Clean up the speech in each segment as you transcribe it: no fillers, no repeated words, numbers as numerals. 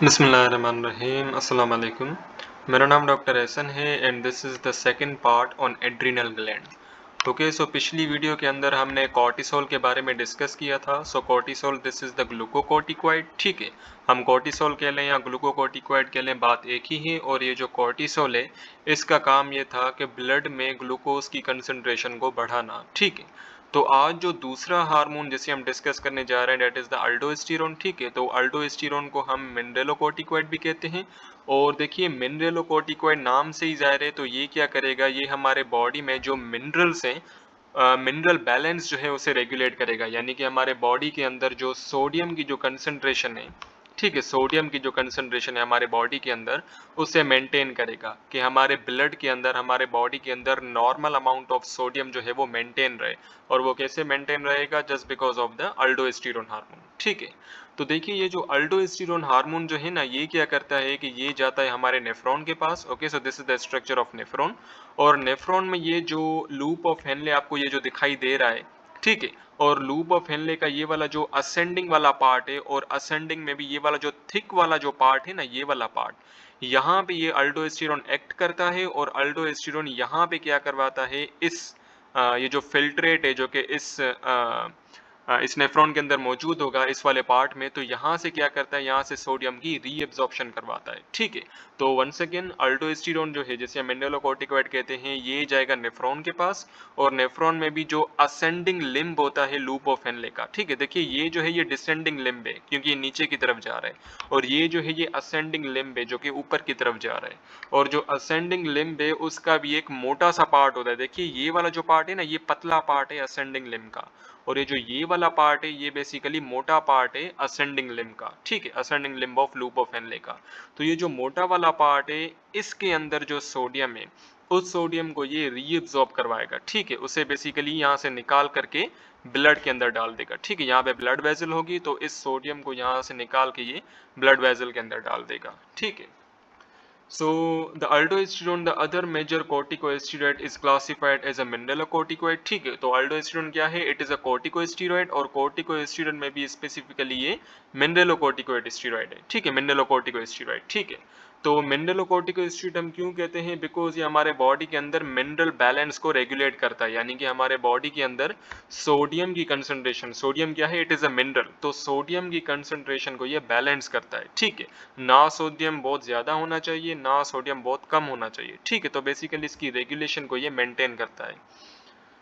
बिस्मिल्लाहिर्रहमानिर्रहीम अस्सलाम वालेकुम। मेरा नाम डॉक्टर एहसन है and this is the second part on adrenal gland. Okay, so पिछली वीडियो के अंदर हमने कॉर्टिसोल के बारे में डिस्कस किया था। So cortisol this is the glucocorticoid. ठीक है, हम कॉर्टिसोल कह लें या ग्लूकोकॉर्टिकॉइड कह लें, बात एक ही है। और ये जो कॉर्टिसोल है इसका काम ये था कि ब्लड में ग्लूकोज की कंसनट्रेशन को बढ़ाना। ठीक है, तो आज जो दूसरा हार्मोन जिसे हम डिस्कस करने जा रहे हैं डेट इज द अल्डोस्टेरोन। ठीक है, तो अल्डोस्टेरोन को हम मिनरलोकॉर्टिकॉइड भी कहते हैं। और देखिए मिनरलोकॉर्टिकॉइड नाम से ही जाहिर है, तो ये क्या करेगा, ये हमारे बॉडी में जो मिनरल्स हैं, मिनरल बैलेंस जो है उसे रेगुलेट करेगा। यानी कि हमारे बॉडी के अंदर जो सोडियम की जो कंसंट्रेशन है, ठीक है, सोडियम की जो कंसंट्रेशन है हमारे बॉडी के अंदर, उसे मेंटेन करेगा कि हमारे ब्लड के अंदर, हमारे बॉडी के अंदर नॉर्मल अमाउंट ऑफ सोडियम जो है वो मेंटेन रहे। और वो कैसे मेंटेन रहेगा, just because of the अल्डोस्टेरोन hormone. ठीक है, तो देखिए ये जो अल्डोस्टेरोन हार्मोन जो है ना, ये क्या करता है कि ये जाता है हमारे नेफ्रॉन के पास। Okay, so this is the structure of nephron. और नेफ्रॉन में ये जो लूप ऑफ हेनले आपको ये जो दिखाई दे रहा है, ठीक है, और लूप ऑफ हेनले का ये वाला जो असेंडिंग वाला पार्ट है, और असेंडिंग में भी ये वाला जो थिक वाला जो पार्ट है ना, ये वाला पार्ट, यहाँ पे ये अल्डोस्टेरोन एक्ट करता है। और अल्डोस्टेरोन यहाँ पे क्या करवाता है, ये जो फिल्ट्रेट है जो कि इस नेफ्रॉन के अंदर मौजूद होगा इस वाले पार्ट में, तो यहाँ से क्या करता है, यहाँ से सोडियम की रीएब्जॉर्प्शन करवाता है। ठीक है, तो वंस अगेन अल्डोस्टेरोन जो है, जैसे हम मिनरलोकॉर्टिकॉइड कहते हैं, ये जाएगा नेफ्रॉन के पास। और नेफ्रॉन में भी जो असेंडिंग लिम्ब होता है लूप ऑफ हेनले का, ठीक है, देखिए ये जो है ये डिसेंडिंग लिम्ब है क्योंकि ये नीचे की तरफ जा रहा है। और ये जो है ये असेंडिंग लिम्ब है जो कि ऊपर की तरफ जा रहा है। और जो असेंडिंग लिम्ब है उसका भी एक मोटा सा पार्ट होता है। देखिए ये वाला जो पार्ट है ना, ये पतला पार्ट है असेंडिंग लिम्ब का। और ये जो ये वाला पार्ट है ये बेसिकली मोटा पार्ट है असेंडिंग लिम्ब का। ठीक है, ascending limb of loop of Henle का। तो ये जो मोटा वाला पार्ट है, इसके अंदर जो सोडियम है, उस सोडियम को ये रीअब्सॉर्ब करवाएगा। ठीक है, उसे बेसिकली यहाँ से निकाल करके ब्लड के अंदर डाल देगा। ठीक है, यहाँ पे ब्लड वेसल होगी तो इस सोडियम को यहाँ से निकाल के ये ब्लड वेसल के अंदर डाल देगा। ठीक है, so the aldosterone, the other major corticosteroid, is classified as a mineralocorticoid. ठीक है, तो aldosterone क्या है, it is a corticosteroid। और corticosteroid में भी स्पेसिफिकली ये mineralocorticoid steroid है। ठीक है, mineralocorticosteroid। ठीक है, तो मिनरलोकॉर्टिकोस्टेरॉइड हम क्यों कहते हैं, बिकॉज ये हमारे बॉडी के अंदर मिनरल बैलेंस को रेगुलेट करता है। यानी कि हमारे बॉडी के अंदर सोडियम की कंसंट्रेशन, सोडियम क्या है, इट इज अ मिनरल, तो सोडियम की कंसंट्रेशन को ये बैलेंस करता है। ठीक है, ना सोडियम बहुत ज्यादा होना चाहिए, ना सोडियम बहुत कम होना चाहिए। ठीक है, तो बेसिकली इसकी रेगुलेशन को ये मेंटेन करता है।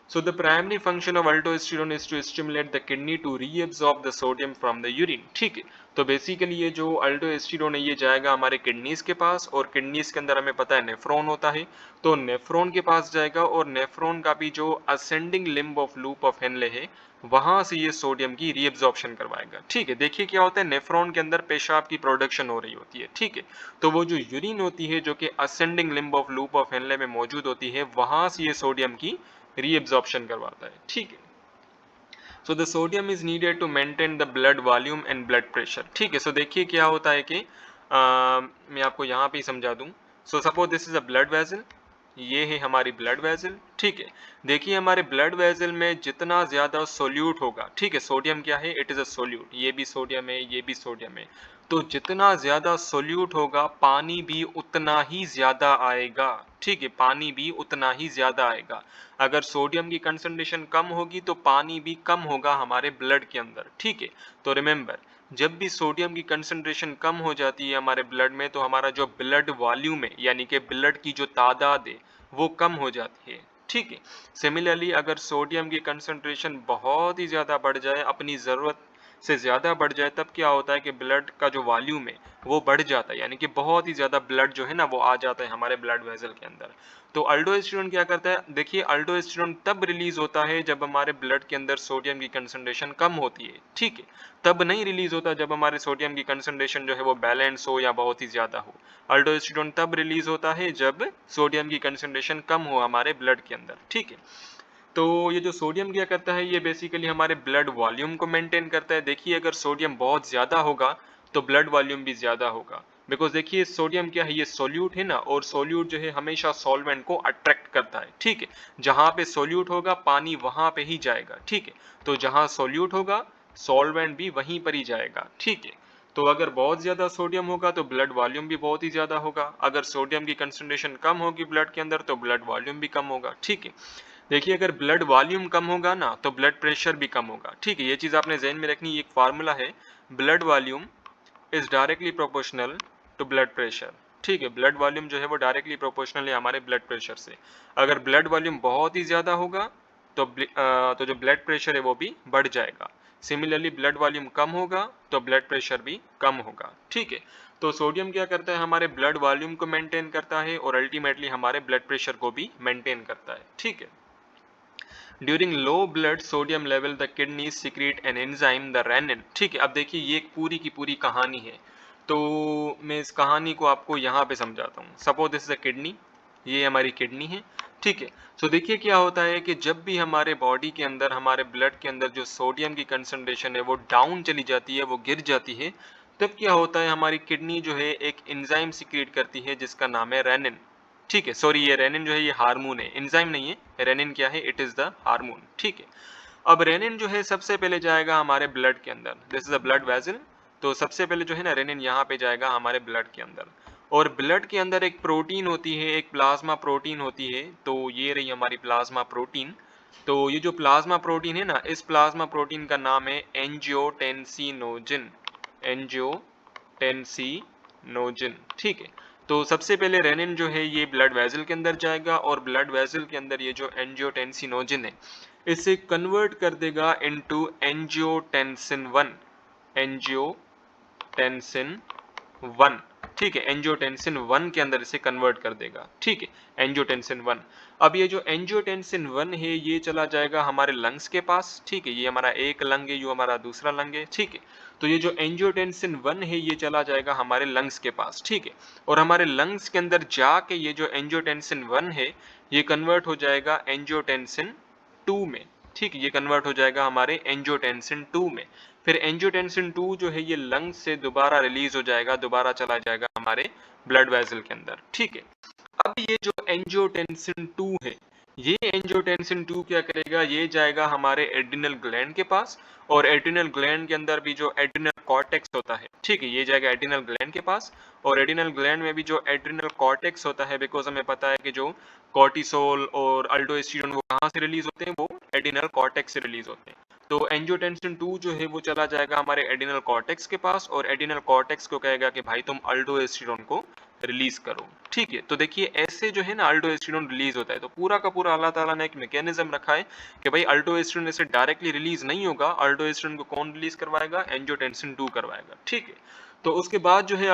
So the primary function of aldosterone is to stimulate the kidney to reabsorb the sodium from the urine। ठीक है, तो बेसिकली ये जो अल्डोस्टेरोन है ये जाएगा हमारे किडनीज के पास। और किडनीज के अंदर हमें पता है नेफ्रॉन होता है, तो नेफ्रॉन के पास जाएगा। और नेफ्रॉन का भी जो ascending limb of loop of Henle है, वहां से ये सोडियम की रीअब्जॉर्प्शन करवाएगा। ठीक है, देखिए क्या होता है, नेफ्रॉन के अंदर पेशाब की प्रोडक्शन हो रही होती है। ठीक है, तो वो जो यूरिन होती है जो कि ascending limb of loop of Henle में मौजूद होती है, वहां से ये सोडियम की रीअब्जॉर्प्शन करवाता है। ठीक है, so the sodium is needed to maintain the blood volume and blood pressure. ठीक है, सो देखिए क्या होता है कि मैं आपको यहाँ पे ही समझा दूं। So suppose this is a blood vessel, ये है हमारी ब्लड वेसल। ठीक है, देखिए हमारे ब्लड वेसल में जितना ज्यादा सोल्यूट होगा, ठीक है, सोडियम क्या है, इट इज अ सोल्यूट, ये भी सोडियम है, ये भी सोडियम है, तो जितना ज्यादा सोल्यूट होगा पानी भी उतना ही ज्यादा आएगा। ठीक है, पानी भी उतना ही ज्यादा आएगा। अगर सोडियम की कंसंट्रेशन कम होगी तो पानी भी कम होगा हमारे ब्लड के अंदर। ठीक है, तो रिमेंबर, जब भी सोडियम की कंसंट्रेशन कम हो जाती है हमारे ब्लड में, तो हमारा जो ब्लड वॉल्यूम है यानी कि ब्लड की जो तादाद है वो कम हो जाती है। ठीक है, सिमिलरली अगर सोडियम की कंसंट्रेशन बहुत ही ज्यादा बढ़ जाए, अपनी जरूरत से ज्यादा बढ़ जाए, तब क्या होता है कि ब्लड का जो वॉल्यूम है वो बढ़ जाता है। यानी कि बहुत ही ज्यादा ब्लड जो है ना वो आ जाता है हमारे ब्लड वेसल के अंदर। तो अल्डोस्टेरोन क्या करता है, देखिए अल्डोस्टेरोन तब रिलीज होता है जब हमारे ब्लड के अंदर सोडियम की कंसंट्रेशन कम होती है। ठीक है, तब नहीं रिलीज होता जब हमारे सोडियम की कंसंट्रेशन जो है वो बैलेंस हो या बहुत ही ज्यादा हो। अल्डोस्टेरोन तब रिलीज होता है जब सोडियम की कंसंट्रेशन कम हो हमारे ब्लड के अंदर। ठीक है, तो ये जो सोडियम क्या करता है, ये बेसिकली हमारे ब्लड वॉल्यूम को मेंटेन करता है। देखिए अगर सोडियम बहुत ज्यादा होगा तो ब्लड वॉल्यूम भी ज्यादा होगा। बिकॉज देखिए सोडियम क्या है, ये सोल्यूट है ना, और सोल्यूट जो है हमेशा सॉल्वेंट को अट्रैक्ट करता है। ठीक है, जहां पे सोल्यूट होगा पानी वहां पे ही जाएगा। ठीक है, तो जहां सोल्यूट होगा सॉल्वेंट भी वहीं पर ही जाएगा। ठीक है, तो अगर बहुत ज़्यादा सोडियम होगा तो ब्लड वॉल्यूम भी बहुत ही ज़्यादा होगा, अगर सोडियम की कंसंट्रेशन कम होगी ब्लड के अंदर तो ब्लड वॉल्यूम भी कम होगा। ठीक है, देखिए अगर ब्लड वॉल्यूम कम होगा ना तो ब्लड प्रेशर भी कम होगा। ठीक है, ये चीज़ आपने ज़हन में रखनी, एक फार्मूला है, blood volume is directly proportional to blood pressure. ठीक है, ब्लड वॉल्यूम जो है वो डायरेक्टली प्रोपोर्शनल है हमारे ब्लड प्रेशर से। अगर ब्लड वॉल्यूम बहुत ही ज़्यादा होगा तो जो ब्लड प्रेशर है वो भी बढ़ जाएगा। सिमिलरली ब्लड वॉल्यूम कम होगा तो ब्लड प्रेशर भी कम होगा। ठीक है, तो सोडियम क्या करता है, हमारे ब्लड वॉल्यूम को मेंटेन करता है और अल्टीमेटली हमारे ब्लड प्रेशर को भी मेंटेन करता है। ठीक है, during low blood sodium level the kidney secrete an enzyme the renin. ठीक है, अब देखिए ये एक पूरी की पूरी कहानी है, तो मैं इस कहानी को आपको यहाँ पे समझाता हूँ। Suppose this is a kidney, ये हमारी किडनी है। ठीक है, तो देखिए क्या होता है कि जब भी हमारे बॉडी के अंदर, हमारे ब्लड के अंदर जो सोडियम की कंसंट्रेशन है वो डाउन चली जाती है, वो गिर जाती है, तब क्या होता है, हमारी किडनी जो है एक एंजाइम सीक्रेट करती है जिसका नाम है रेनिन। ठीक है, सॉरी, ये रेनिन जो है ये हार्मोन है, एंजाइम नहीं है। रेनिन क्या है, इट इज द हार्मोन। ठीक है, अब रेनिन जो है सबसे पहले जाएगा हमारे ब्लड के अंदर, this is a blood vessel. तो सबसे पहले जो है ना रेनिन यहाँ पे जाएगा हमारे ब्लड के अंदर, और ब्लड के अंदर एक प्रोटीन होती है, एक प्लाज्मा प्रोटीन होती है, तो ये रही हमारी प्लाज्मा प्रोटीन। तो ये जो प्लाज्मा प्रोटीन है ना, इस प्लाज्मा प्रोटीन का नाम है एंजियोटेंसिनोजिन। एंजियोटेंसिनोजिन। ठीक है, तो सबसे पहले रेनिन जो है ये ब्लड वेसल के अंदर जाएगा, और ब्लड वेसल के अंदर ये जो एंजियोटेंसिनोजिन है इसे कन्वर्ट कर देगा इनटू एंजियोटेंसिन 1। एंजियोटेंसिन 1। ठीक है, एंजियोटेंसिन 1 के अंदर इसे कन्वर्ट कर देगा। ठीक है, एंजियोटेंसिन 1। अब ये जो एंजियोटेंसिन 1 है ये चला जाएगा हमारे लंग्स के पास। ठीक है, ये हमारा एक लंग है, ये हमारा दूसरा लंग है। ठीक है, तो ये जो एंजियोटेंसिन 1 है ये चला जाएगा हमारे लंग्स के पास। ठीक है, और हमारे लंग्स के अंदर जाके ये जो एंजियोटेंसिन 1 है ये कन्वर्ट हो जाएगा एंजियोटेंसिन 2 में। ठीक है, ये कन्वर्ट हो जाएगा हमारे एंजियोटेंसिन 2 में। फिर एंजियोटेंसिन 2 जो है ये लंग्स से दोबारा रिलीज हो जाएगा, दोबारा चला जाएगा हमारे ब्लड वेसल के अंदर। ठीक है, अब ये जो एंजियोटेंसिन 2 है, ये एंजियोटेंसिन 2 क्या करेगा, ये जाएगा हमारे एड्रिनल ग्लैंड के पास, और एड्रिनल ग्लैंड के अंदर भी जो एड्रिनल कॉर्टेक्स होता है, ठीक है, ये जाएगा एड्रिनल ग्लैंड के पास। और एड्रिनल ग्लैंड में भी जो एड्रिनल कॉर्टेक्स होता है, बिकॉज हमें पता है कि जो कॉर्टिसोल और अल्डोस्टेरोन वो कहाँ से रिलीज होते हैं, वो एड्रिनल कॉर्टेक्स से रिलीज होते हैं। तो एंजियोटेंसिन 2 जो है वो चला जाएगा हमारे एड्रिनल कॉर्टेक्स के पास, और एड्रिनल कॉर्टेक्स को कहेगा कि भाई तुम अल्डोस्टेरोन को रिलीज करो। ठीक है, तो देखिए ऐसे जो है ना अल्डोस्टेरोन रिलीज होता है, तो पूरा का पूरा अल्लाह ताला ने एक मैकेनिज्म रखा है कि भाई अल्डोस्टेरोन ऐसे डायरेक्टली रिलीज नहीं होगा। अल्डोस्टेरोन को कौन रिलीज करवाएगा, एंजियोटेंसिन 2 करवाएगा। ठीक है, तो उसके बाद जो है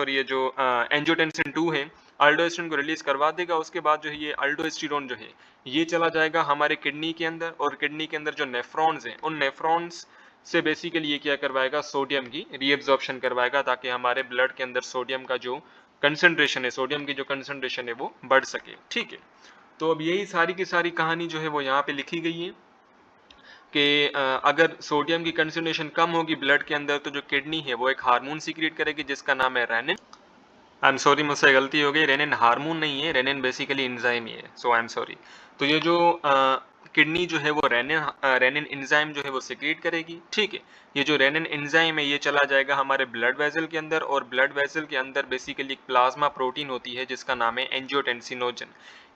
ये जो एंजियोटेंसिन 2 है अल्डोस्टेरोन को रिलीज करवा देगा। उसके बाद जो है ये अल्डोस्टेरोन जो है ये चला जाएगा हमारे किडनी के अंदर, और किडनी के अंदर जो नेफ्रॉन्स हैं उन नेफ्रॉन्स से बेसिकली ये क्या करवाएगा, सोडियम की रीएब्जॉर्प्शन करवाएगा, ताकि हमारे ब्लड के अंदर सोडियम का जो कंसंट्रेशन है, सोडियम की जो कंसंट्रेशन है वो बढ़ सके। ठीक है, तो अब यही सारी की सारी कहानी जो है वो यहाँ पे लिखी गई है कि अगर सोडियम की कंसंट्रेशन कम होगी ब्लड के अंदर तो जो किडनी है वो एक हार्मोन सीक्रेट करेगी जिसका नाम है रेनिन। आई एम सॉरी, मुझसे गलती हो गई, रेनिन हार्मोन नहीं है, रेनिन बेसिकली एंजाइम ही है, सो आई एम सॉरी। तो ये जो किडनी जो है वो रेनिन एंजाइम जो है वो सिक्रीट करेगी। ठीक है, ये जो रेनिन एंजाइम है ये चला जाएगा हमारे ब्लड वेसल के अंदर, और ब्लड वेसल के अंदर बेसिकली एक प्लाज्मा प्रोटीन होती है जिसका नाम है एंजियोटेंसिनोजन।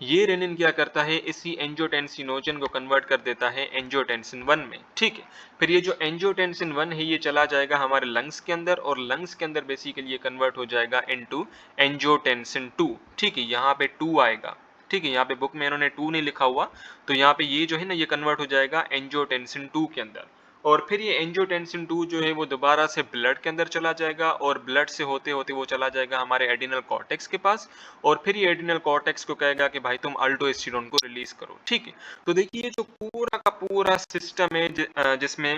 ये रेनिन क्या करता है, इसी एंजियोटेंसिनोजन को कन्वर्ट कर देता है एंजियोटेंसिन 1 में। ठीक है, फिर ये जो एंजियोटेंसिन 1 है ये चला जाएगा हमारे लंग्स के अंदर, और लंग्स के अंदर बेसिकली ये कन्वर्ट हो जाएगा इनटू एंजियोटेंसिन 2। ठीक है, यहाँ पे 2 आएगा। ठीक है, यहाँ पे बुक में इन्होंने 2 नहीं लिखा हुआ, तो यहाँ पे ये जो है ना ये कन्वर्ट हो जाएगा एंजियोटेंसिन 2 के अंदर। और फिर ये एंजियोटेंसिन 2 जो है वो दोबारा से ब्लड के अंदर चला जाएगा, और ब्लड से होते होते वो चला जाएगा हमारे एड्रिनल कॉर्टेक्स के पास, और फिर ये एड्रिनल कॉर्टेक्स को कहेगा कि भाई तुम अल्डोस्टेरोन को रिलीज करो। ठीक है, तो देखिए जो पूरा का पूरा सिस्टम है जिसमें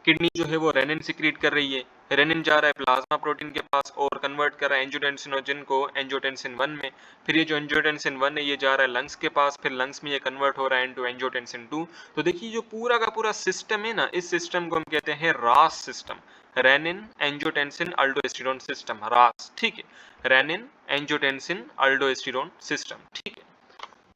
किडनी जो है वो रेनिन सिक्रीट कर रही है, रेनिन जा रहा है प्लाज्मा प्रोटीन के पास और कन्वर्ट कर रहा है एंजियोटेंसिनोजन को एंजियोटेंसिन 1 में। फिर ये जो एंजियोटेंसिन 1 है ये जा रहा है लंग्स के पास, फिर लंग्स में ये कन्वर्ट हो रहा है इनटू एंजियोटेंसिन 2। तो देखिए जो पूरा का पूरा सिस्टम है ना, इस सिस्टम को हम कहते हैं RAS system, renin angiotensin aldosterone system, RAS. ठीक है, रेनिन एंजियोटेंसिन अल्डोस्टेरोन सिस्टम। ठीक है,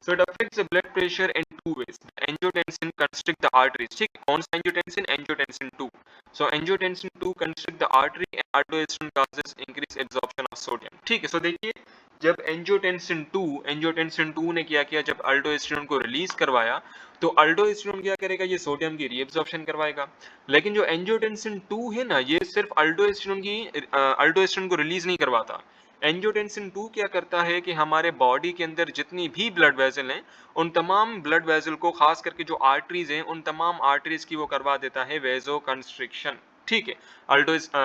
so it affects the blood pressure in two ways. Angiotensin constrict the arteries, ठीक है, कौन सा angiotensin? Angiotensin 2। So angiotensin 2 constrict the artery and aldosterone causes increase absorption of sodium, ठीक है। सो देखिए जब एंजियोटेंसिन 2 ने क्या किया, जब अल्डोस्टेरोन को रिलीज करवाया तो अल्डोस्टेरोन क्या करेगा, ये सोडियम की रीएब्जॉर्प्शन करवाएगा। लेकिन जो एंजियोटेंसिन 2 है ना, ये सिर्फ अल्डोस्टेरोन को रिलीज नहीं करवाता। एंजियोटेंसिन 2 क्या करता है कि हमारे बॉडी के अंदर जितनी भी ब्लड वेसल हैं उन तमाम ब्लड वेसल को, खास करके जो आर्टरीज हैं उन तमाम आर्टरीज की वो करवा देता है वेजो कंस्ट्रिक्शन, ठीक है।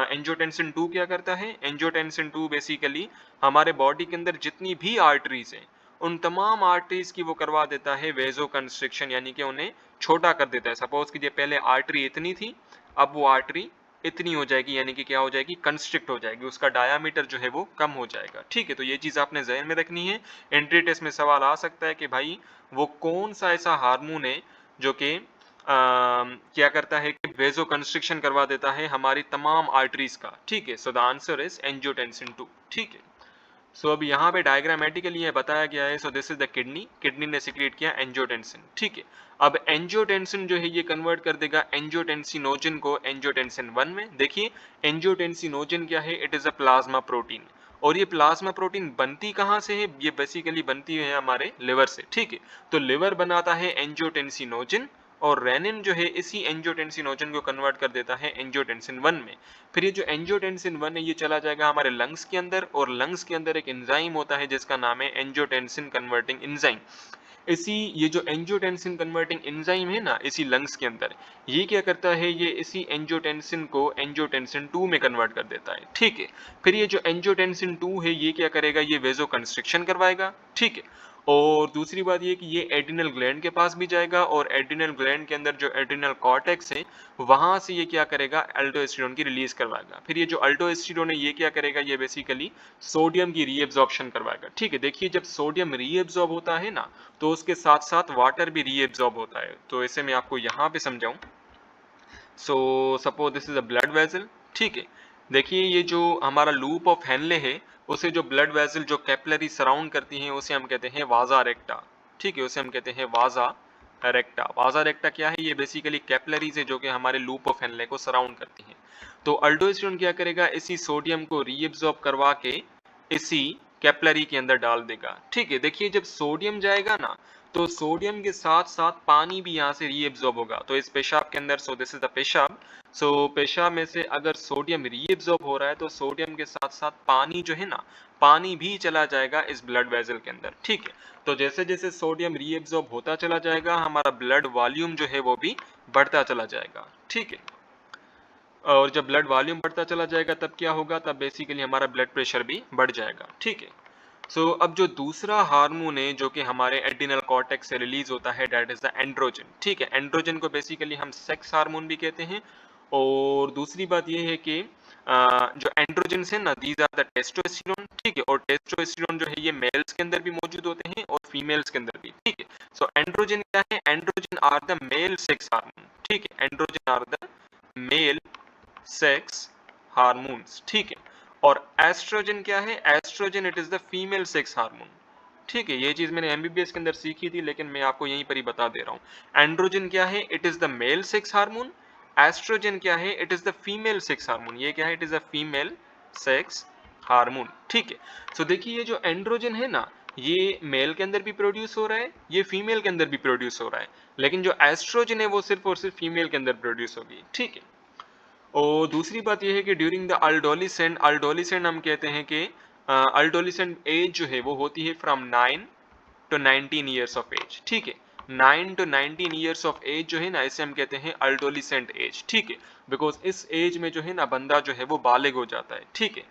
एंजियोटेंसिन 2 क्या करता है? एंजियोटेंसिन 2 बेसिकली हमारे बॉडी के अंदर जितनी भी आर्टरीज हैं उन तमाम आर्टरीज की वो करवा देता है वेजो कंस्ट्रिक्शन, यानी कि उन्हें छोटा कर देता है। सपोज कीजिए पहले आर्टरी इतनी थी, अब वो आर्टरी इतनी हो जाएगी, यानी कि क्या हो जाएगी, कंस्ट्रिक्ट हो जाएगी, उसका डायामीटर जो है वो कम हो जाएगा, ठीक है। तो ये चीज आपने जहन में रखनी है। एंट्री टेस्ट में सवाल आ सकता है कि भाई वो कौन सा ऐसा हार्मोन है जो कि क्या करता है कि वेजो कंस्ट्रिक्शन करवा देता है हमारी तमाम आर्टरीज का, ठीक है। So the answer is angiotensin 2, ठीक है। सो अब यहाँ पे डायग्रामेटिकली ये बताया गया है। सो दिस इज द किडनी ने सिक्रिएट किया एंजियोटेंसिन, ठीक है। अब एंजियोटेंसिन जो है ये कन्वर्ट कर देगा एंजियोटेंसिनोजन को एंजियोटेंसिन 1 में। देखिए एंजियोटेंसिनोजन क्या है, it is a plasma protein. और ये प्लाज्मा प्रोटीन बनती कहाँ से है? ये बेसिकली बनती है हमारे लिवर से, ठीक है। तो लिवर बनाता है एंजियोटेंसिनोजन और रेनिन जो है इसी एंजियोटेंसिनोजन को कन्वर्ट कर देता है एंजियोटेंसिन 1 में। फिर ये जो एंजियोटेंसिन 1 है ये चला जाएगा हमारे लंग्स के अंदर, और लंग्स के अंदर एक एंजाइम होता है जिसका नाम है एंजियोटेंसिन कन्वर्टिंग एंजाइम। इसी ये जो एंजियोटेंसिन कन्वर्टिंग एंजाइम है ना, इसी लंग्स के अंदर, ये क्या करता है, ये इसी एंजियोटेंसिन को एंजियोटेंसिन 2 में कन्वर्ट कर देता है, ठीक है। फिर ये जो एंजियोटेंसिन 2 है ये क्या करेगा, ये वेजो कंस्ट्रिक्शन करवाएगा, ठीक है। और दूसरी बात ये कि ये एड्रिनल ग्लैंड के पास भी जाएगा, और एड्रिनल ग्लैंड के अंदर जो एड्रिनल कॉर्टेक्स है वहां से ये क्या करेगा, अल्डोस्टेरोन की रिलीज करवाएगा। फिर ये जो अल्डोस्टेरोन है ये क्या करेगा, ये बेसिकली सोडियम की रीएब्जॉर्प्शन करवाएगा, ठीक है। देखिए जब सोडियम रीएब्जॉर्ब होता है ना तो उसके साथ साथ वाटर भी रीएब्जॉर्ब होता है। तो इसे मैं आपको यहाँ पे समझाऊं। So suppose this is a blood vessel, ठीक है। देखिए ये जो हमारा लूप ऑफ हेनले है उसे जो ब्लड वेसल जो कैपिलरी सराउंड करती हैं उसे हम कहते हैं वाजा रेक्टा, ठीक है, उसे हम कहते हैं वाजा रेक्टा। वाजा रेक्टा क्या है, ये बेसिकली कैपिलरीज है जो कि हमारे लूप ऑफ हेनले को सराउंड करती हैं। तो अल्डोस्टेरोन क्या करेगा, इसी सोडियम को रीएब्जॉर्ब करवा के इसी कैपिलरी के अंदर डाल देगा, ठीक है। देखिए जब सोडियम जाएगा ना तो सोडियम के साथ साथ पानी भी यहाँ से रीएब्जॉर्ब होगा। तो इस पेशाब के अंदर, सो दिस इज द पेशाब, सो पेशाब में से अगर सोडियम रीएब्जॉर्ब हो रहा है तो सोडियम के साथ साथ पानी जो है ना, पानी भी चला जाएगा इस ब्लड वेसल के अंदर, ठीक है। तो जैसे जैसे सोडियम रीएब्जॉर्ब होता चला जाएगा हमारा ब्लड वॉल्यूम जो है वो भी बढ़ता चला जाएगा, ठीक है। और जब ब्लड वॉल्यूम बढ़ता चला जाएगा तब क्या होगा, तब बेसिकली हमारा ब्लड प्रेशर भी बढ़ जाएगा, ठीक है। सो अब जो दूसरा हार्मोन है जो कि हमारे एड्रिनल कॉर्टेक्स से रिलीज होता है, दैट इज द एंड्रोजन, ठीक है। एंड्रोजन को बेसिकली हम सेक्स हार्मोन भी कहते हैं। और दूसरी बात यह है कि जो एंड्रोजन है ना, दीज आर द टेस्टोस्टेरोन, ठीक है। और टेस्टोस्टेरोन जो है ये मेल्स के अंदर भी मौजूद होते हैं और फीमेल्स के अंदर भी, ठीक है। सो एंड्रोजन क्या है, androgen are the male sex hormone, ठीक है। Androgen are the male sex hormones, ठीक है। और एस्ट्रोजन क्या है, oestrogen it is the female sex hormone, ठीक है। ये चीज मैंने एमबीबीएस के अंदर सीखी थी लेकिन मैं आपको यहीं पर ही बता दे रहा हूँ। एंड्रोजन क्या है, it is the male sex hormone. Oestrogen क्या है, it is the female sex hormone. ये क्या है, it is the female sex hormone, ठीक है। सो देखिए ये जो एंड्रोजन है ना, ये मेल के अंदर भी प्रोड्यूस हो रहा है, ये फीमेल के अंदर भी प्रोड्यूस हो रहा है, लेकिन जो एस्ट्रोजन है वो सिर्फ और सिर्फ फीमेल के अंदर प्रोड्यूस होगी, ठीक है। और दूसरी बात यह है कि ड्यूरिंग द अल्डोलिसेंट, अल्डोलिसेंट हम कहते हैं कि अल्डोलिसेंट एज जो है वो होती है from 9 to 19 years of age, ठीक है। 9 टू 19 ईयर्स ऑफ एज जो है ना, इसे हम कहते हैं अल्डोलिसेंट एज, ठीक है। बिकॉज इस एज में जो है ना बंदा जो है वो बालिग हो जाता है, ठीक है।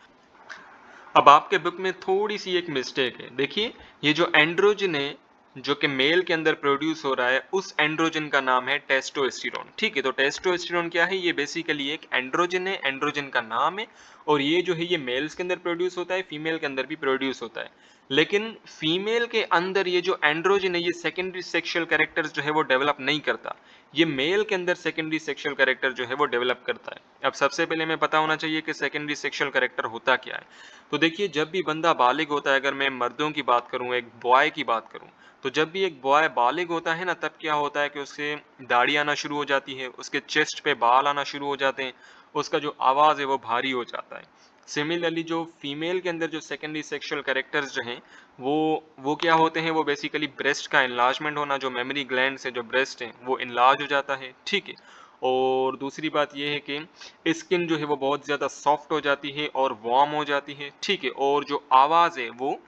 अब आपके बुक में थोड़ी सी एक मिस्टेक है। देखिए ये जो एंड्रोजन है जो कि मेल के अंदर प्रोड्यूस हो रहा है, उस एंड्रोजन का नाम है टेस्टोस्टेरोन, ठीक है। तो टेस्टोस्टेरोन क्या है, ये बेसिकली एक एंड्रोजन है, एंड्रोजन का नाम है। और ये जो है ये मेल्स के अंदर प्रोड्यूस होता है, फीमेल के अंदर भी प्रोड्यूस होता है। लेकिन फीमेल के अंदर ये जो एंड्रोजन है, ये सेकेंडरी सेक्सुअल कैरेक्टर्स जो है वो डेवलप नहीं करता। ये मेल के अंदर सेकेंडरी सेक्सुअल कैरेक्टर जो है वो डेवलप करता है। अब सबसे पहले हमें पता होना चाहिए कि सेकेंडरी सेक्सुअल कैरेक्टर होता क्या है। तो देखिए, जब भी बंदा बालिग होता है, अगर मैं मर्दों की बात करूं, एक बॉय की बात करूं, तो जब भी एक बॉय बालिग होता है ना, तब क्या होता है कि उसके दाढ़ी आना शुरू हो जाती है, उसके चेस्ट पे बाल आना शुरू हो जाते हैं, उसका जो आवाज है वो भारी हो जाता है। सिमिलरली जो फीमेल के अंदर जो सेकेंडरी सेक्सुअल कैरेक्टर्स जो हैं, वो क्या होते हैं, वो बेसिकली ब्रेस्ट का इनलार्जमेंट होना, जो मेमोरी ग्लैंड से जो ब्रेस्ट है वो इनलार्ज हो जाता है, ठीक है। और दूसरी बात ये है कि स्किन जो है वो बहुत ज़्यादा सॉफ्ट हो जाती है और वार्म हो जाती है, ठीक है। और जो आवाज़ है वो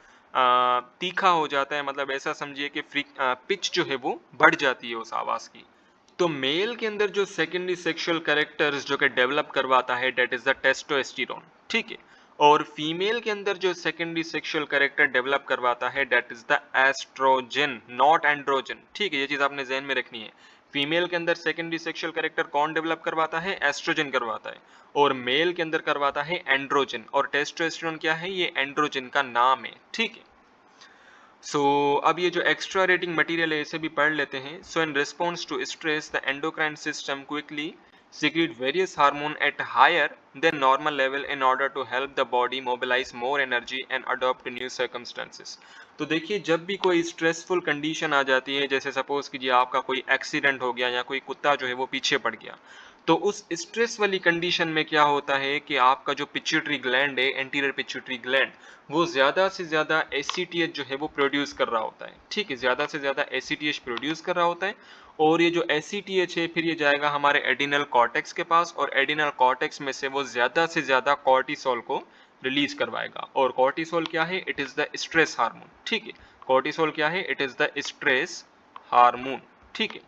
तीखा हो जाता है, मतलब ऐसा समझिए कि पिच जो है वो बढ़ जाती है उस आवाज़ की। तो मेल के अंदर जो सेकेंडरी सेक्सुअल कैरेक्टर्स जो कि डेवलप करवाता है, डेट इज द टेस्टोस्टेरोन, ठीक है। और फीमेल के अंदर जो सेकेंडरी सेक्सुअल कैरेक्टर डेवलप करवाता है, that is the oestrogen, not androgen, ठीक है। ये चीज आपने ध्यान में रखनी है। फीमेल के अंदर सेकेंडरी सेक्सुअल कैरेक्टर कौन डेवलप करवाता है? एस्ट्रोजन करवाता है। और मेल के अंदर करवाता है एंड्रोजन। और टेस्टोस्टेरोन क्या है? ये एंड्रोजन का नाम है, ठीक है। अब ये जो एक्स्ट्रा रेटिंग मटेरियल है इसे भी पढ़ लेते हैं। So in response to stress the endocrine system quickly secrete various hormone at higher than normal level in order to help the body mobilize more energy and adopt to new circumstances। तो देखिए, जब भी कोई stressful condition आ जाती है, जैसे suppose कीजिए आपका कोई एक्सीडेंट हो गया या कोई कुत्ता जो है वो पीछे पड़ गया, तो उस स्ट्रेस वाली कंडीशन में क्या होता है कि आपका जो पिट्यूटरी ग्लैंड है, एंटीरियर पिट्यूटरी ग्लैंड, वो ज़्यादा से ज़्यादा एसीटीएच जो है वो प्रोड्यूस कर रहा होता है, ठीक है। ज़्यादा से ज़्यादा एसीटीएच प्रोड्यूस कर रहा होता है। और ये जो एसीटीएच है, फिर ये जाएगा हमारे एडिनल कॉर्टेक्स के पास, और एडिनल कॉर्टेक्स में से वो ज़्यादा से ज़्यादा कॉर्टिसोल को रिलीज करवाएगा। और कॉर्टिसोल क्या है? It is the stress hormone, ठीक है। कॉर्टिसोल क्या है? It is the stress hormone, ठीक है।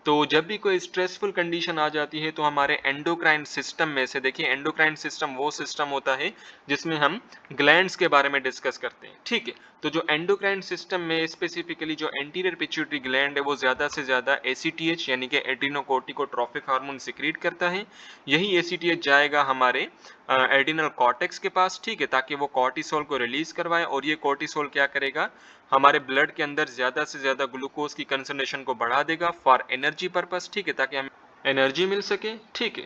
तो जब भी कोई स्ट्रेसफुल कंडीशन आ जाती है, तो हमारे एंडोक्राइन सिस्टम में से, देखिए एंडोक्राइन सिस्टम वो सिस्टम होता है जिसमें हम ग्लैंड्स के बारे में डिस्कस करते हैं, ठीक है। तो जो एंडोक्राइन सिस्टम में स्पेसिफिकली जो एंटीरियर पिट्यूटरी ग्लैंड है, वो ज्यादा से ज्यादा एसीटीएच यानी कि एड्रीनोकोर्टिकोट्रोफिक हार्मोन सिक्रीट करता है। यही एसीटीएच जाएगा हमारे एडिनल कॉर्टेक्स के पास, ठीक है, ताकि वो कॉर्टिसोल को रिलीज करवाए। और ये कॉर्टिसोल क्या करेगा? हमारे ब्लड के अंदर ज्यादा से ज्यादा ग्लूकोज की कंसंट्रेशन को बढ़ा देगा फॉर एनर्जी पर्पस, ठीक है, ताकि हमें एनर्जी मिल सके, ठीक है।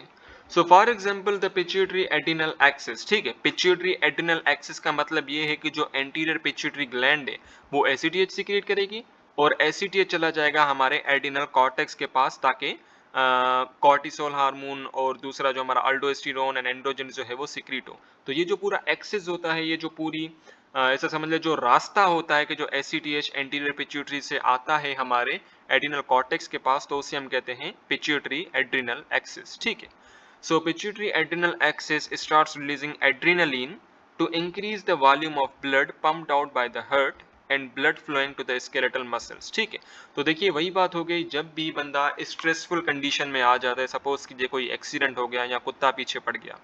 So for example the pituitary adrenal axis, ठीक है। पिट्यूटरी एडिनल एक्सिस का मतलब ये है कि जो एंटीरियर पिट्यूटरी ग्लैंड है वो एसीटीएच सिक्रीट करेगी, और एसीटीएच चला जाएगा हमारे एडिनल कॉर्टेक्स के पास, ताकि कॉर्टिसोल हार्मोन और दूसरा जो हमारा अल्डोस्टेरोन एंड एंड्रोजन जो है वो सिक्रीट हो। तो ये जो पूरा एक्सिस होता है, ये जो पूरी ऐसा समझ ले जो रास्ता होता है कि जो एसीटीएच एंटीरियर पिट्यूटरी से आता है हमारे एडिनल कॉर्टेक्स के पास, तो उसे हम कहते हैं पिट्यूटरी एड्रिनल एक्सिस, ठीक है। So pituitary adrenal axis starts releasing adrenaline to increase the volume of blood pumped out by the heart and blood flowing to the skeletal muscles, ठीक है। तो देखिए, वही बात हो गई, जब भी बंदा स्ट्रेसफुल कंडीशन में आ जाता है, सपोज कीजिए कोई एक्सीडेंट हो गया या कुत्ता पीछे पड़ गया,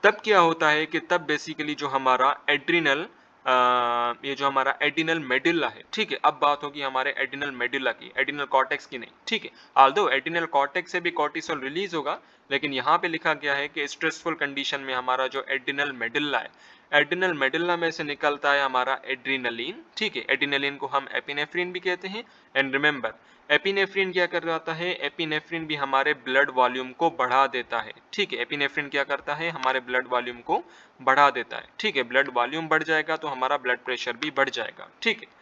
तब क्या होता है कि तब बेसिकली जो हमारा एड्रिनल ये जो हमारा एडिनल मेडुला है, ठीक है। अब बात होगी हमारे एडिनल मेडुला की, एडिनल कॉर्टेक्स की नहीं, ठीक है। ऑल्दो एडिनल कॉर्टेक्स से भी कॉर्टिसोल रिलीज होगा, लेकिन यहाँ पे लिखा गया है कि स्ट्रेसफुल कंडीशन में हमारा जो एडिनल मेडुला है, एडिनल मेडुला में से निकलता है हमारा एड्रिनलिन, ठीक है। एड्रिनलिन को हम एपिनेफ्रिन भी कहते हैं। एंड रिमेंबर, एपिनेफ्रिन क्या कर रहा है? एपिनेफ्रिन भी हमारे ब्लड वॉल्यूम को बढ़ा देता है, ठीक है। एपिनेफ्रिन क्या करता है? हमारे ब्लड वॉल्यूम को बढ़ा देता है, ठीक है। ब्लड वॉल्यूम बढ़ जाएगा तो हमारा ब्लड प्रेशर भी बढ़ जाएगा, ठीक है।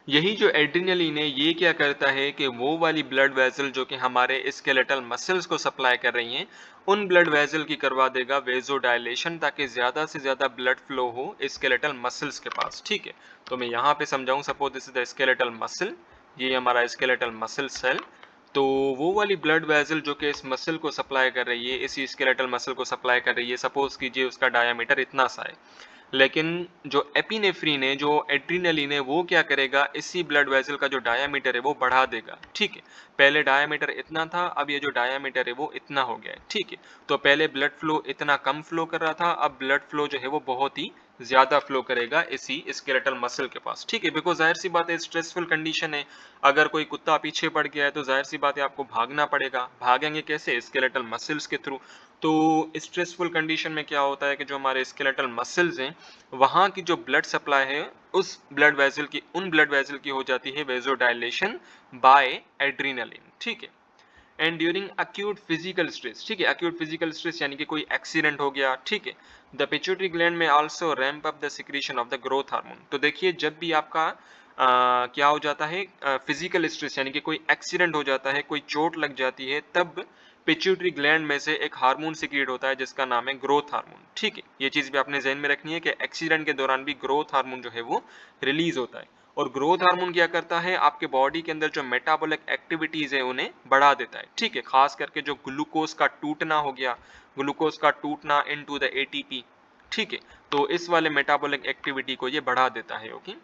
यही जो एड्रिनलिन है, ये क्या करता है कि वो वाली ब्लड वेसल जो कि हमारे स्केलेटल मसल्स को सप्लाई कर रही हैं, उन ब्लड वेसल की करवा देगा वेजो डायलेशन, ताकि ज्यादा से ज्यादा ब्लड फ्लो हो स्केलेटल मसल्स के पास, ठीक है। तो मैं यहाँ पे समझाऊं, suppose this is the skeletal muscle, ये हमारा स्केलेटल मसल सेल। तो वो वाली ब्लड वेसल जो कि इस मसल को सप्लाई कर रही है, इसी स्केलेटल मसल को सप्लाई कर रही है, सपोज कीजिए उसका डायामीटर इतना सा है, लेकिन जो एपिनेफ्रिन है, जो एड्रिनलिन है, वो क्या करेगा? इसी ब्लड वेसल का जो डायामीटर है वो बढ़ा देगा, ठीक है। पहले डायामीटर इतना था, अब ये जो डायामीटर है वो इतना हो गया है, ठीक है। तो पहले ब्लड फ्लो इतना कम फ्लो कर रहा था, अब ब्लड फ्लो जो है वो बहुत ही ज्यादा फ्लो करेगा इसी स्केलेटल मसल के पास, ठीक है। बिकॉज जाहिर सी बात है, स्ट्रेसफुल कंडीशन है, अगर कोई कुत्ता पीछे पड़ गया है तो जाहिर सी बात है आपको भागना पड़ेगा। भागेंगे कैसे? स्केलेटल मसल्स के थ्रू। तो स्ट्रेसफुल कंडीशन में क्या होता है कि जो हमारे स्केलेटल मसल्स हैं वहाँ की जो ब्लड सप्लाई है उस उन ब्लड वेसल की हो जाती है वेजोडाइलेशन बाय एड्रीनलिन, ठीक है। And during acute physical stress, ठीक है, अक्यूट फिजिकल स्ट्रेस यानी कि कोई एक्सीडेंट हो गया, ठीक है, द पिट्यूटरी ग्लैंड में also ramp up the secretion of the growth hormone. तो देखिए जब भी आपका क्या हो जाता है फिजिकल स्ट्रेस यानी कि कोई एक्सीडेंट हो जाता है, कोई चोट लग जाती है, तब पिट्यूटरी ग्लैंड में से एक हार्मोन सिक्रीट होता है जिसका नाम है ग्रोथ हार्मोन, ठीक है। ये चीज भी आपने ध्यान में रखनी है कि एक्सीडेंट के दौरान भी ग्रोथ हार्मोन जो है वो रिलीज होता है। और ग्रोथ हार्मोन क्या करता है, आपके बॉडी के अंदर जो मेटाबॉलिक एक्टिविटीज है उन्हें बढ़ा देता है, ठीक है। खास करके जो ग्लूकोज का टूटना हो गया, ग्लूकोज का टूटना इनटू द एटीपी, ठीक है, तो इस वाले मेटाबॉलिक एक्टिविटी को ये बढ़ा देता है, okay.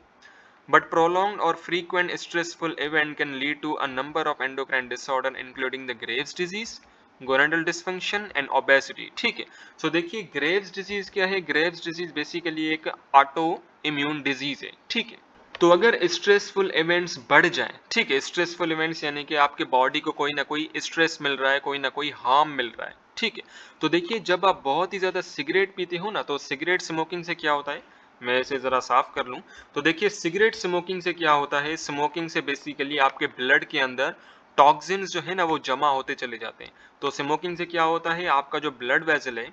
But prolonged or frequent stressful event can lead to a number of endocrine disorder including the Graves disease, gonadal dysfunction and obesity, ठीक है। So देखिए ग्रेव्स डिजीज क्या है, ग्रेव्स डिजीज बेसिकली एक ऑटो इम्यून डिजीज है, ठीक है। तो अगर स्ट्रेसफुल इवेंट्स बढ़ जाएं, ठीक है, स्ट्रेसफुल इवेंट्स यानी कि आपके बॉडी को कोई ना कोई स्ट्रेस मिल रहा है, कोई ना कोई हार्म मिल रहा है, ठीक है। तो देखिए जब आप बहुत ही ज्यादा सिगरेट पीते हो ना, तो सिगरेट स्मोकिंग से क्या होता है, मैं इसे जरा साफ कर लूं। तो देखिए सिगरेट स्मोकिंग से क्या होता है, स्मोकिंग से बेसिकली आपके ब्लड के अंदर टॉक्सिन्स जो है ना वो जमा होते चले जाते हैं। तो स्मोकिंग से क्या होता है, आपका जो ब्लड वेसल है,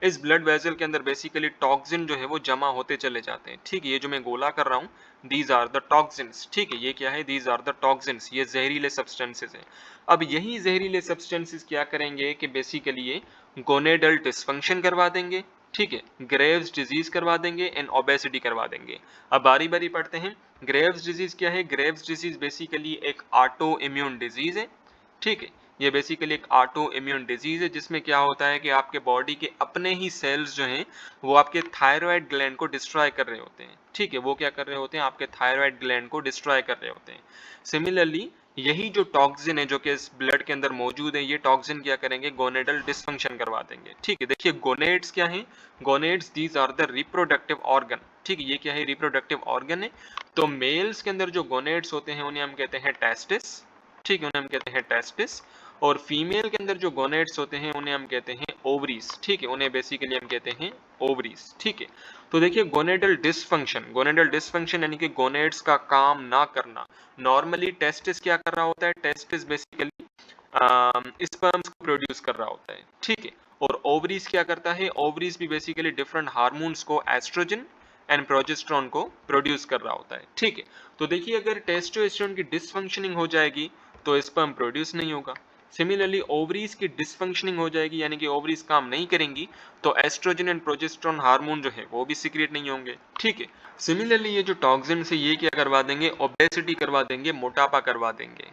इस ब्लड वेसल के अंदर बेसिकली टॉक्सिन जो है वो जमा होते चले जाते हैं, ठीक है। ये जो मैं गोला कर रहा हूँ, दीज आर द टॉक्सिन्स, ठीक है, ये क्या है, दीज आर द टॉक्सिन्स, ये जहरीले सब्सटेंसेस हैं। अब यही जहरीले सब्सटेंसेस क्या करेंगे कि बेसिकली ये गोनेडल डिसफंक्शन करवा देंगे, ठीक है, ग्रेव्स डिजीज करवा देंगे एंड ओबेसिटी करवा देंगे। अब बारी बारी पढ़ते हैं। ग्रेव्स डिजीज क्या है, ग्रेव्स डिजीज बेसिकली एक ऑटो इम्यून डिजीज है, ठीक है। ये बेसिकली एक ऑटो इम्यून डिजीज है जिसमें क्या होता है कि आपके बॉडी के अपने ही सेल्स जो हैं वो आपके थायराइड ग्लैंड को डिस्ट्रॉय कर रहे होते हैं, ठीक है। वो क्या कर रहे होते हैं, आपके थायराइड ग्लैंड को डिस्ट्रॉय कर रहे होते हैं। सिमिलरली यही जो टॉक्सिन है जो कि इस ब्लड के अंदर मौजूद है, ये टॉक्सिन क्या करेंगे, गोनेडल डिसफंक्शन करवा देंगे, ठीक है। देखिए गोनेड्स क्या है, gonads these are the reproductive organ, ठीक है, ये क्या है, रिप्रोडक्टिव ऑर्गन है। तो मेल्स के अंदर जो गोनेड्स होते हैं उन्हें हम कहते हैं टेस्टिस, ठीक है, उन्हें हम कहते हैं टेस्टिस। और फीमेल के अंदर जो गोनेड्स होते हैं उन्हें हम कहते हैं ओवरीज, ठीक है, उन्हें बेसिकली हम कहते हैं ओवरीज, ठीक है। तो देखिए गोनेडल डिसफंक्शन यानी कि गोनेड्स का काम ना करना। नॉर्मली टेस्टिस क्या कर रहा होता है, टेस्टिस बेसिकली स्पर्म्स को प्रोड्यूस कर रहा होता है, ठीक है। और ओवरीज क्या करता है, ओवरीज भी बेसिकली डिफरेंट हार्मोन्स को, एस्ट्रोजन एंड प्रोजेस्टेरोन को प्रोड्यूस कर रहा होता है, ठीक है। तो देखिए अगर टेस्टोस्टेरोन की डिसफंक्शनिंग हो जाएगी तो स्पर्म प्रोड्यूस नहीं होगा। सिमिलरली ओवरीज की डिसफंक्शनिंग हो जाएगी यानी कि ओवरीज काम नहीं करेंगी तो एस्ट्रोजन एंड प्रोजेस्टेरोन हार्मोन जो है वो भी सीक्रेट नहीं होंगे, ठीक है। सिमिलरली ये जो टॉक्सिन से ये क्या करवा देंगे, ओबेसिटी करवा देंगे, मोटापा करवा देंगे,